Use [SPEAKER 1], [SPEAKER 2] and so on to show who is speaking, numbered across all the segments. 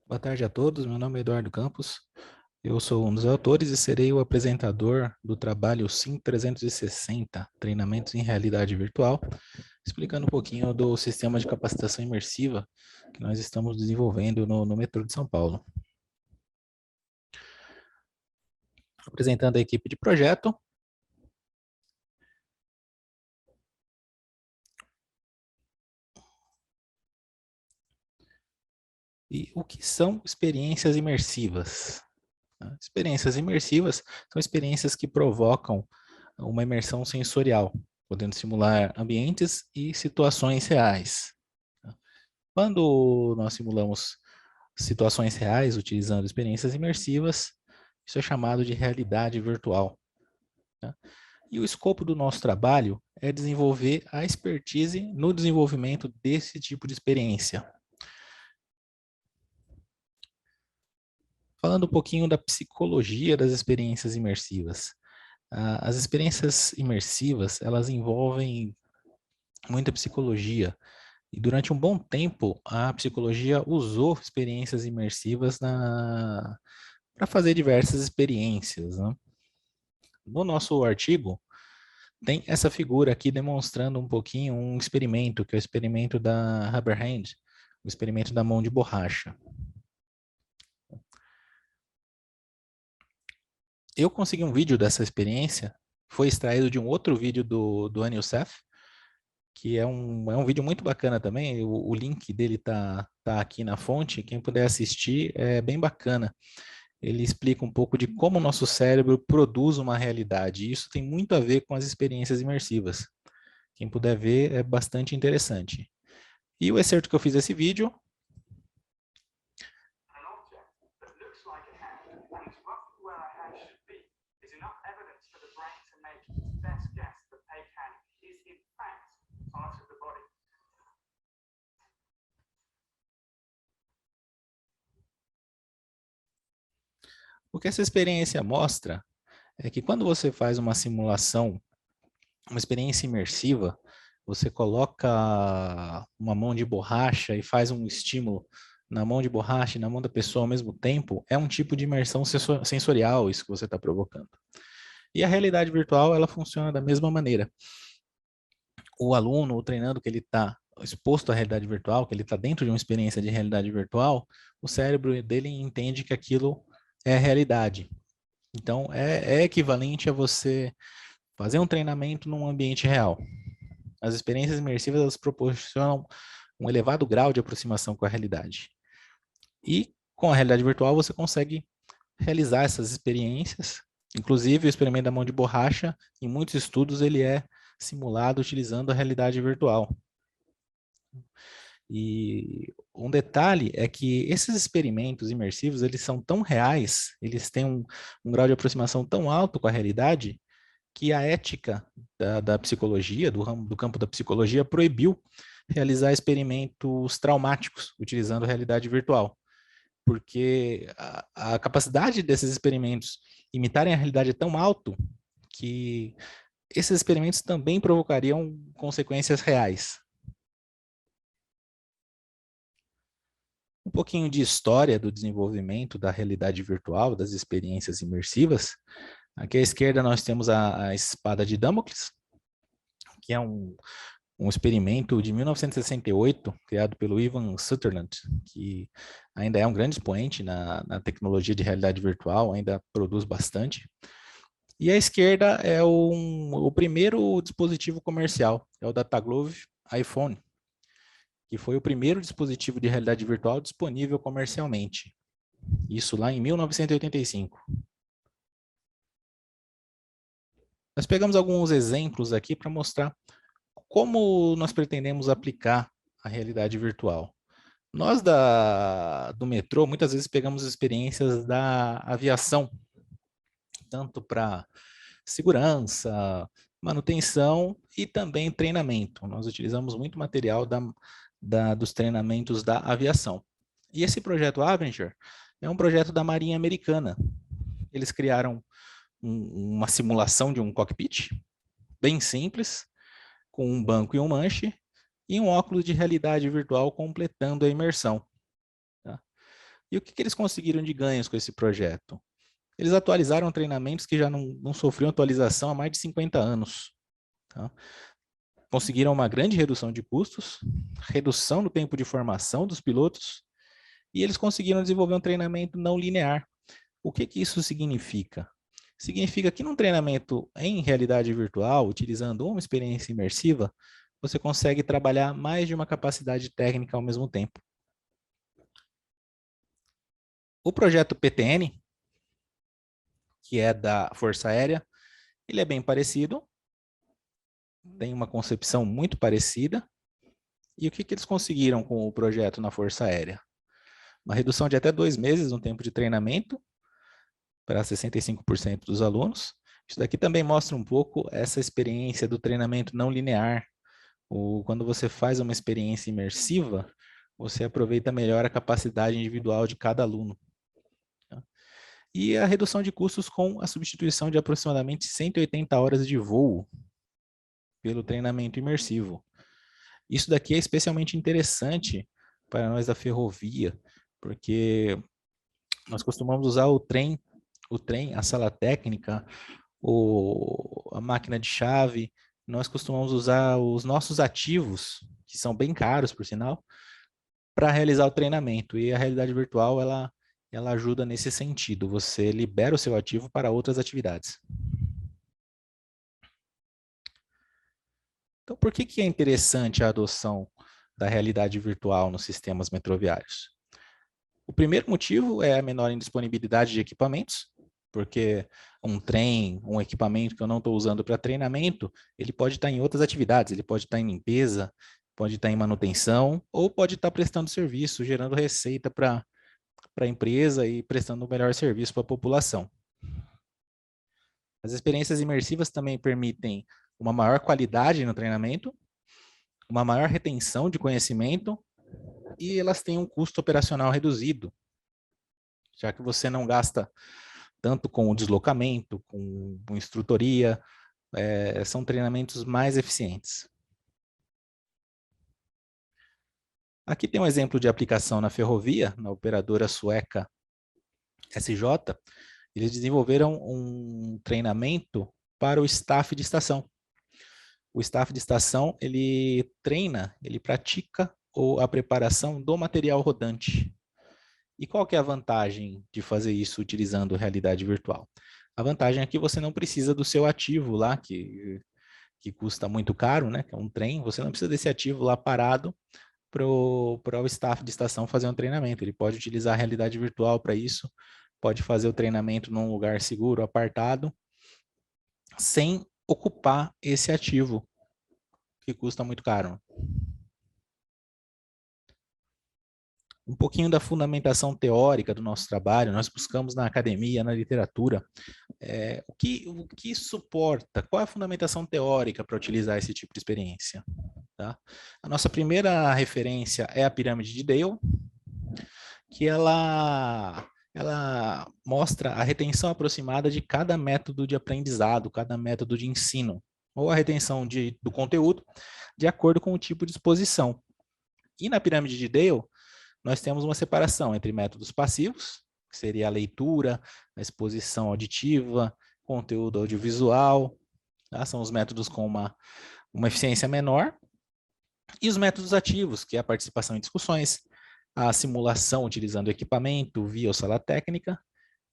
[SPEAKER 1] Boa tarde a todos, meu nome é Eduardo Campos, eu sou um dos autores e serei o apresentador do trabalho SIM 360, Treinamentos em Realidade Virtual, explicando um pouquinho do sistema de capacitação imersiva que nós estamos desenvolvendo no metrô de São Paulo. Apresentando a equipe de projeto. E o que são experiências imersivas? Experiências imersivas são experiências que provocam uma imersão sensorial, podendo simular ambientes e situações reais. Quando nós simulamos situações reais utilizando experiências imersivas, isso é chamado de realidade virtual. E o escopo do nosso trabalho é desenvolver a expertise no desenvolvimento desse tipo de experiência. Falando um pouquinho da psicologia das experiências imersivas. As experiências imersivas, elas envolvem muita psicologia. E durante um bom tempo, a psicologia usou experiências imersivas para fazer diversas experiências, né? No nosso artigo, tem essa figura aqui demonstrando um pouquinho um experimento, que é o experimento da Rubber Hand, o experimento da mão de borracha. Eu consegui um vídeo dessa experiência, foi extraído de um outro vídeo do Anil Seth, que é um vídeo muito bacana também, o link dele tá aqui na fonte, quem puder assistir é bem bacana. Ele explica um pouco de como o nosso cérebro produz uma realidade, e isso tem muito a ver com as experiências imersivas. Quem puder ver é bastante interessante. E o excerto que eu fiz desse vídeo. O que essa experiência mostra é que quando você faz uma simulação, uma experiência imersiva, você coloca uma mão de borracha e faz um estímulo na mão de borracha e na mão da pessoa ao mesmo tempo, é um tipo de imersão sensorial isso que você está provocando. E a realidade virtual, ela funciona da mesma maneira. O aluno, o treinando que ele está exposto à realidade virtual, que ele está dentro de uma experiência de realidade virtual, o cérebro dele entende que aquilo é realidade. Então, é equivalente a você fazer um treinamento num ambiente real. As experiências imersivas elas proporcionam um elevado grau de aproximação com a realidade. E com a realidade virtual você consegue realizar essas experiências. Inclusive, o experimento da mão de borracha, em muitos estudos, ele é simulado utilizando a realidade virtual. E um detalhe é que esses experimentos imersivos, eles são tão reais, eles têm um grau de aproximação tão alto com a realidade, que a ética da psicologia, do campo da psicologia, proibiu realizar experimentos traumáticos utilizando realidade virtual. Porque a capacidade desses experimentos imitarem a realidade é tão alto que esses experimentos também provocariam consequências reais. Um pouquinho de história do desenvolvimento da realidade virtual, das experiências imersivas. Aqui à esquerda nós temos a espada de Damocles, que é um experimento de 1968, criado pelo Ivan Sutherland, que ainda é um grande expoente na tecnologia de realidade virtual, ainda produz bastante. E à esquerda é o primeiro dispositivo comercial, é o Dataglove iPhone, que foi o primeiro dispositivo de realidade virtual disponível comercialmente. Isso lá em 1985. Nós pegamos alguns exemplos aqui para mostrar como nós pretendemos aplicar a realidade virtual. Nós do metrô, muitas vezes pegamos experiências da aviação, tanto para segurança, manutenção e também treinamento. Nós utilizamos muito material dos treinamentos da aviação. E esse projeto Avenger é um projeto da Marinha Americana. Eles criaram uma simulação de um cockpit, bem simples, com um banco e um manche, e um óculos de realidade virtual completando a imersão. Tá? E o que eles conseguiram de ganhos com esse projeto? Eles atualizaram treinamentos que já não sofriam atualização há mais de 50 anos. Tá? Conseguiram uma grande redução de custos, redução no tempo de formação dos pilotos, e eles conseguiram desenvolver um treinamento não linear. O que isso significa? Significa que num treinamento em realidade virtual, utilizando uma experiência imersiva, você consegue trabalhar mais de uma capacidade técnica ao mesmo tempo. O projeto PTN, que é da Força Aérea, ele é bem parecido, tem uma concepção muito parecida. E o que eles conseguiram com o projeto na Força Aérea? Uma redução de até 2 meses no tempo de treinamento para 65% dos alunos. Isso daqui também mostra um pouco essa experiência do treinamento não linear. Quando você faz uma experiência imersiva, você aproveita melhor a capacidade individual de cada aluno. E a redução de custos com a substituição de aproximadamente 180 horas de voo pelo treinamento imersivo. Isso daqui é especialmente interessante para nós da ferrovia, porque nós costumamos usar o trem, a sala técnica, a máquina de chave, nós costumamos usar os nossos ativos, que são bem caros, por sinal, para realizar o treinamento. E a realidade virtual, ela ajuda nesse sentido. Você libera o seu ativo para outras atividades. Então, por que é interessante a adoção da realidade virtual nos sistemas metroviários? O primeiro motivo é a menor indisponibilidade de equipamentos, porque um trem, um equipamento que eu não estou usando para treinamento, ele pode estar em outras atividades, ele pode estar em limpeza, pode estar em manutenção, ou pode estar prestando serviço, gerando receita para a empresa e prestando o melhor serviço para a população. As experiências imersivas também permitem uma maior qualidade no treinamento, uma maior retenção de conhecimento e elas têm um custo operacional reduzido, já que você não gasta tanto com o deslocamento, com instrutoria, são treinamentos mais eficientes. Aqui tem um exemplo de aplicação na ferrovia, na operadora sueca SJ. Eles desenvolveram um treinamento para o staff de estação. O staff de estação, ele treina, ele pratica a preparação do material rodante. E qual que é a vantagem de fazer isso utilizando realidade virtual? A vantagem é que você não precisa do seu ativo lá, que custa muito caro, né? Que é um trem, você não precisa desse ativo lá parado para o staff de estação fazer um treinamento. Ele pode utilizar a realidade virtual para isso, pode fazer o treinamento num lugar seguro, apartado, sem ocupar esse ativo, que custa muito caro. Um pouquinho da fundamentação teórica do nosso trabalho, nós buscamos na academia, na literatura, o que suporta, qual é a fundamentação teórica para utilizar esse tipo de experiência? Tá? A nossa primeira referência é a pirâmide de Dale, que ela mostra a retenção aproximada de cada método de aprendizado, cada método de ensino, ou a retenção do conteúdo, de acordo com o tipo de exposição. E na pirâmide de Dale, nós temos uma separação entre métodos passivos, que seria a leitura, a exposição auditiva, conteúdo audiovisual, tá? São os métodos com uma eficiência menor, e os métodos ativos, que é a participação em discussões, a simulação utilizando equipamento via sala técnica,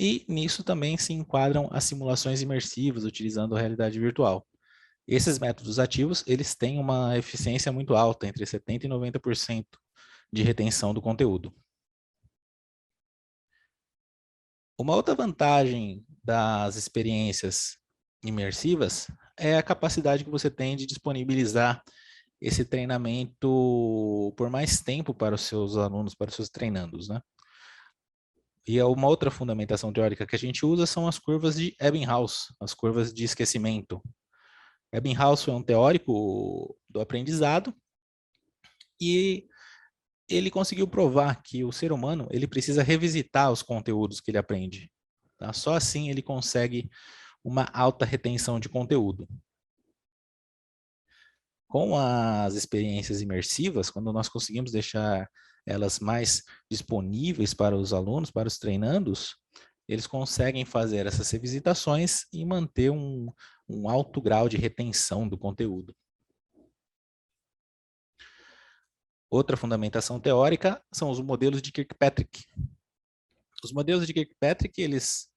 [SPEAKER 1] e nisso também se enquadram as simulações imersivas utilizando a realidade virtual. Esses métodos ativos, eles têm uma eficiência muito alta, entre 70% e 90% de retenção do conteúdo. Uma outra vantagem das experiências imersivas é a capacidade que você tem de disponibilizar esse treinamento por mais tempo para os seus alunos, para os seus treinandos, né? E uma outra fundamentação teórica que a gente usa são as curvas de Ebbinghaus, as curvas de esquecimento. Ebbinghaus foi um teórico do aprendizado e ele conseguiu provar que o ser humano ele precisa revisitar os conteúdos que ele aprende. Tá? Só assim ele consegue uma alta retenção de conteúdo. Com as experiências imersivas, quando nós conseguimos deixar elas mais disponíveis para os alunos, para os treinandos, eles conseguem fazer essas revisitações e manter um alto grau de retenção do conteúdo. Outra fundamentação teórica são os modelos de Kirkpatrick. Os modelos de Kirkpatrick, eles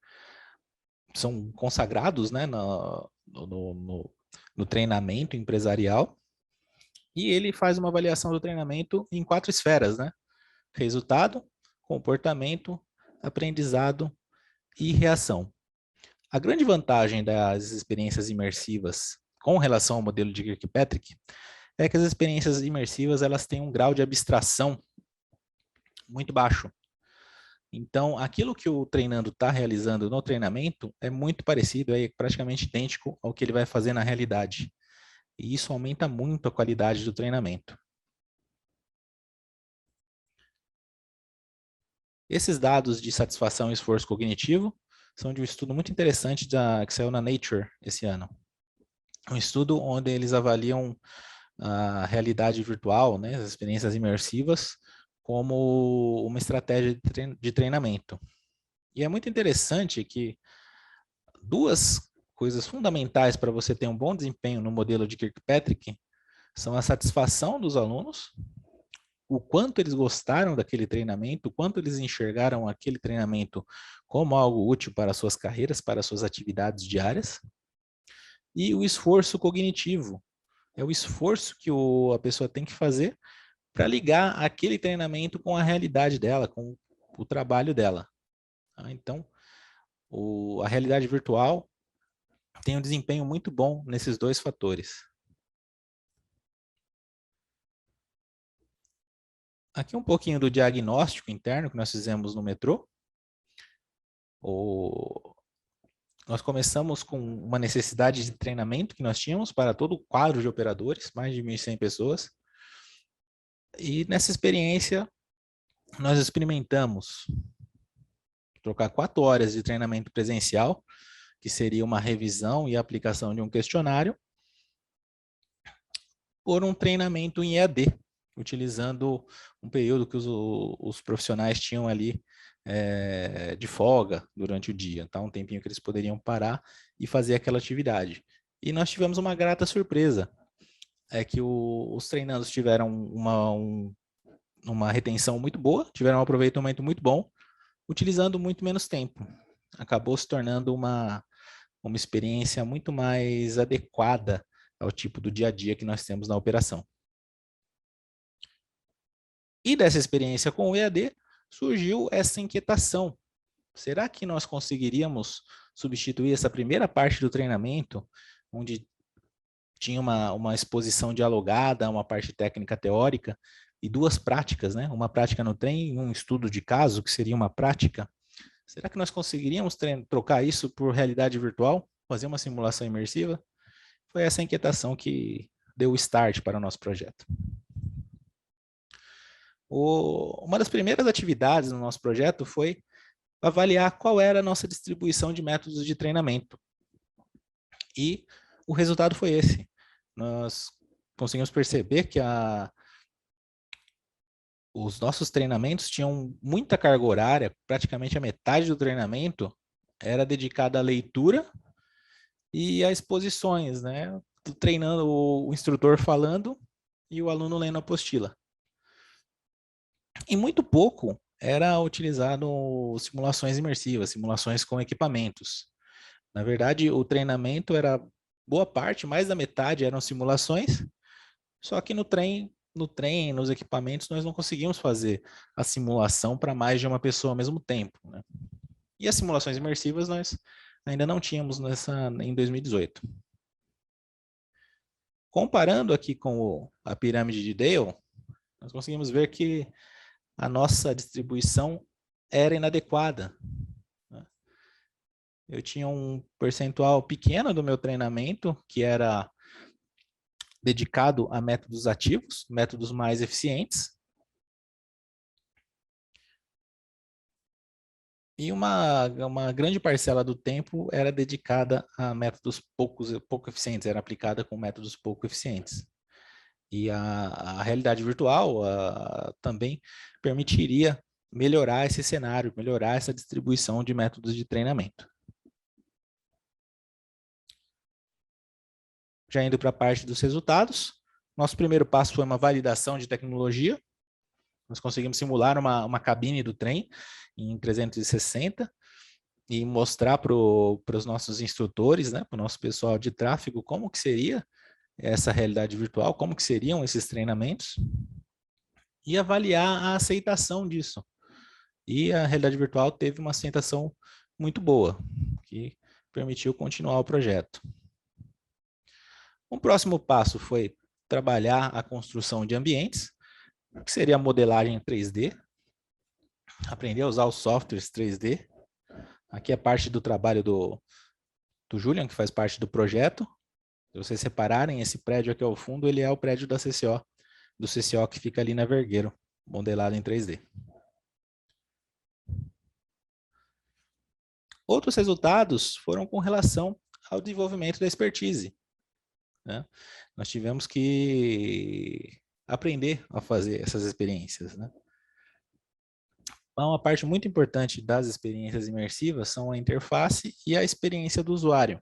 [SPEAKER 1] são consagrados, né, no treinamento empresarial, e ele faz uma avaliação do treinamento em 4 esferas, né? Resultado, comportamento, aprendizado e reação. A grande vantagem das experiências imersivas com relação ao modelo de Kirkpatrick é que as experiências imersivas elas têm um grau de abstração muito baixo. Então, aquilo que o treinando está realizando no treinamento é muito parecido, é praticamente idêntico ao que ele vai fazer na realidade. E isso aumenta muito a qualidade do treinamento. Esses dados de satisfação e esforço cognitivo são de um estudo muito interessante que saiu na Nature esse ano. Um estudo onde eles avaliam a realidade virtual, né, as experiências imersivas, como uma estratégia de treinamento. E é muito interessante que 2 coisas fundamentais para você ter um bom desempenho no modelo de Kirkpatrick são a satisfação dos alunos, o quanto eles gostaram daquele treinamento, o quanto eles enxergaram aquele treinamento como algo útil para suas carreiras, para suas atividades diárias, e o esforço cognitivo. É o esforço que a pessoa tem que fazer para ligar aquele treinamento com a realidade dela, com o trabalho dela. Então, a realidade virtual tem um desempenho muito bom nesses 2 fatores. Aqui um pouquinho do diagnóstico interno que nós fizemos no metrô. Nós começamos com uma necessidade de treinamento que nós tínhamos para todo o quadro de operadores, mais de 1.100 pessoas. E nessa experiência, nós experimentamos trocar 4 horas de treinamento presencial, que seria uma revisão e aplicação de um questionário, por um treinamento em EAD, utilizando um período que os profissionais tinham ali de folga durante o dia, tá? Um tempinho que eles poderiam parar e fazer aquela atividade. E nós tivemos uma grata surpresa, é que os treinandos tiveram uma retenção muito boa, tiveram um aproveitamento muito bom, utilizando muito menos tempo. Acabou se tornando uma experiência muito mais adequada ao tipo do dia a dia que nós temos na operação. E dessa experiência com o EAD, surgiu essa inquietação. Será que nós conseguiríamos substituir essa primeira parte do treinamento, onde tinha uma exposição dialogada, uma parte técnica teórica, e 2 práticas, né? Uma prática no trem e um estudo de caso, que seria uma prática. Será que nós conseguiríamos trocar isso por realidade virtual? Fazer uma simulação imersiva? Foi essa inquietação que deu o start para o nosso projeto. Uma das primeiras atividades no nosso projeto foi avaliar qual era a nossa distribuição de métodos de treinamento. E o resultado foi esse. Nós conseguimos perceber que os nossos treinamentos tinham muita carga horária, praticamente a metade do treinamento era dedicada à leitura e a exposições, né? Treinando o instrutor falando e o aluno lendo a apostila. E muito pouco era utilizado simulações imersivas, simulações com equipamentos. Na verdade, o treinamento era boa parte, mais da metade eram simulações, só que no trem, nos equipamentos, nós não conseguimos fazer a simulação para mais de uma pessoa ao mesmo tempo, né? E as simulações imersivas nós ainda não tínhamos em 2018. Comparando aqui com a pirâmide de Dale, nós conseguimos ver que a nossa distribuição era inadequada. Eu tinha um percentual pequeno do meu treinamento, que era dedicado a métodos ativos, métodos mais eficientes. E uma grande parcela do tempo era dedicada a métodos pouco eficientes, era aplicada com métodos pouco eficientes. E a realidade virtual também permitiria melhorar esse cenário, melhorar essa distribuição de métodos de treinamento. Já indo para a parte dos resultados, nosso primeiro passo foi uma validação de tecnologia. Nós conseguimos simular uma cabine do trem em 360 e mostrar para os nossos instrutores, né, para o nosso pessoal de tráfego, como que seria essa realidade virtual, como que seriam esses treinamentos e avaliar a aceitação disso. E a realidade virtual teve uma aceitação muito boa, que permitiu continuar o projeto. O próximo passo foi trabalhar a construção de ambientes, que seria a modelagem 3D, aprender a usar os softwares 3D. Aqui é parte do trabalho do Julian, que faz parte do projeto. Se vocês separarem, esse prédio aqui ao fundo, ele é o prédio da CCO, do CCO que fica ali na Vergueiro, modelado em 3D. Outros resultados foram com relação ao desenvolvimento da expertise, né? Nós tivemos que aprender a fazer essas experiências, né? Então, uma parte muito importante das experiências imersivas são a interface e a experiência do usuário.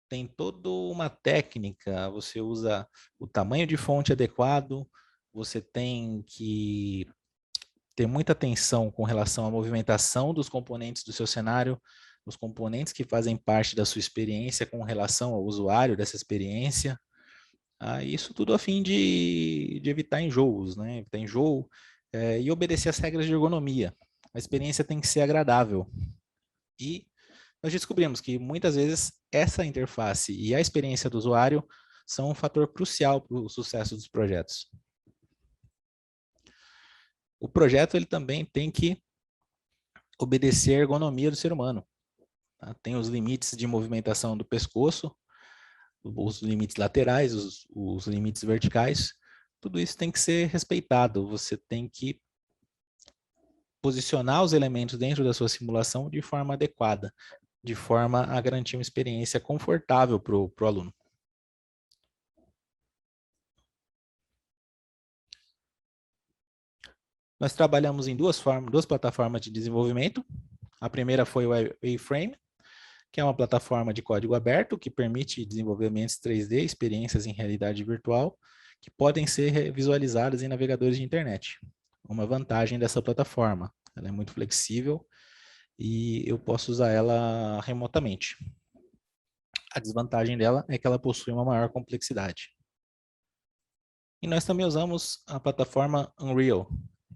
[SPEAKER 1] Tem toda uma técnica, você usa o tamanho de fonte adequado, você tem que ter muita atenção com relação à movimentação dos componentes do seu cenário, os componentes que fazem parte da sua experiência com relação ao usuário dessa experiência. Isso tudo a fim de evitar enjoos, né? Evitar enjoo e obedecer às regras de ergonomia. A experiência tem que ser agradável. E nós descobrimos que muitas vezes essa interface e a experiência do usuário são um fator crucial para o sucesso dos projetos. O projeto ele também tem que obedecer a ergonomia do ser humano. Tá? Tem os limites de movimentação do pescoço, os limites laterais, os limites verticais. Tudo isso tem que ser respeitado. Você tem que posicionar os elementos dentro da sua simulação de forma adequada, de forma a garantir uma experiência confortável para o aluno. Nós trabalhamos em duas plataformas de desenvolvimento. A primeira foi o A-Frame, que é uma plataforma de código aberto que permite desenvolvimentos 3D, experiências em realidade virtual, que podem ser visualizadas em navegadores de internet. Uma vantagem dessa plataforma, ela é muito flexível e eu posso usar ela remotamente. A desvantagem dela é que ela possui uma maior complexidade. E nós também usamos a plataforma Unreal,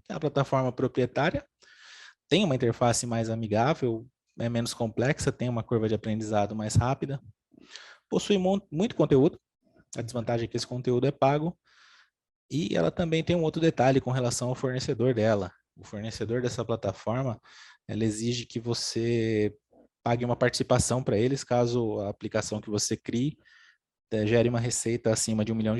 [SPEAKER 1] que é a plataforma proprietária, tem uma interface mais amigável, é menos complexa, tem uma curva de aprendizado mais rápida, possui muito conteúdo, a desvantagem é que esse conteúdo é pago, e ela também tem um outro detalhe com relação ao fornecedor dela. O fornecedor dessa plataforma, ela exige que você pague uma participação para eles, caso a aplicação que você crie gere uma receita acima de $1 milhão.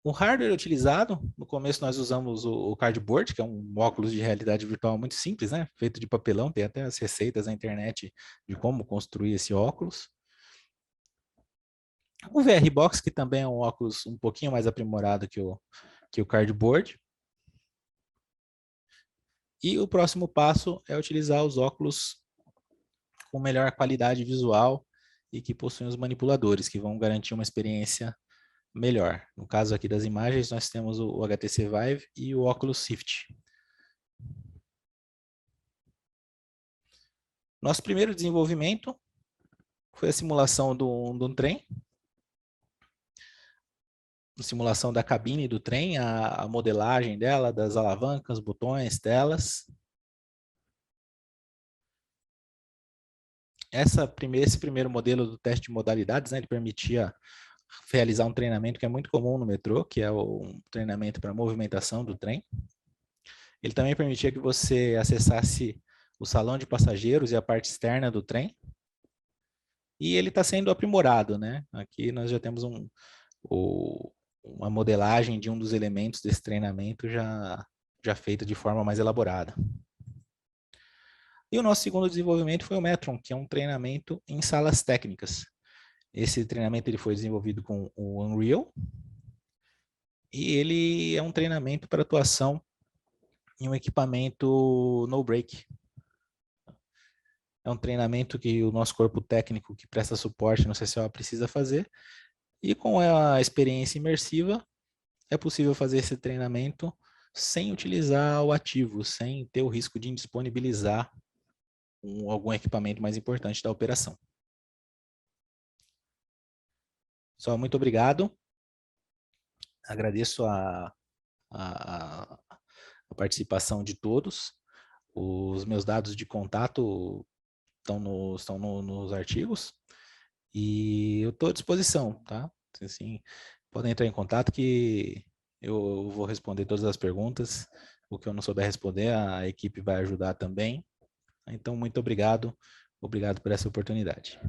[SPEAKER 1] O hardware utilizado, no começo nós usamos o cardboard, que é um óculos de realidade virtual muito simples, né? Feito de papelão, tem até as receitas na internet de como construir esse óculos. O VR Box, que também é um óculos um pouquinho mais aprimorado que o cardboard. E o próximo passo é utilizar os óculos com melhor qualidade visual e que possuem os manipuladores, que vão garantir uma experiência melhor. No caso aqui das imagens, nós temos o HTC Vive e o Oculus Rift. Nosso primeiro desenvolvimento foi a simulação de um trem, a simulação da cabine do trem, a modelagem dela, das alavancas, botões, telas. Esse primeiro modelo do teste de modalidades, né, ele permitia realizar um treinamento que é muito comum no metrô, que é um treinamento para movimentação do trem. Ele também permitia que você acessasse o salão de passageiros e a parte externa do trem. E ele está sendo aprimorado, né? Aqui nós já temos uma modelagem de um dos elementos desse treinamento já feita de forma mais elaborada. E o nosso segundo desenvolvimento foi o Metron, que é um treinamento em salas técnicas. Esse treinamento ele foi desenvolvido com o Unreal e ele é um treinamento para atuação em um equipamento no break. É um treinamento que o nosso corpo técnico que presta suporte no CCO precisa fazer. E com a experiência imersiva, é possível fazer esse treinamento sem utilizar o ativo, sem ter o risco de indisponibilizar algum equipamento mais importante da operação. Só muito obrigado. Agradeço a participação de todos. Os meus dados de contato estão nos artigos e eu estou à disposição, tá? Assim, podem entrar em contato que eu vou responder todas as perguntas. O que eu não souber responder, a equipe vai ajudar também. Então, muito obrigado. Obrigado por essa oportunidade.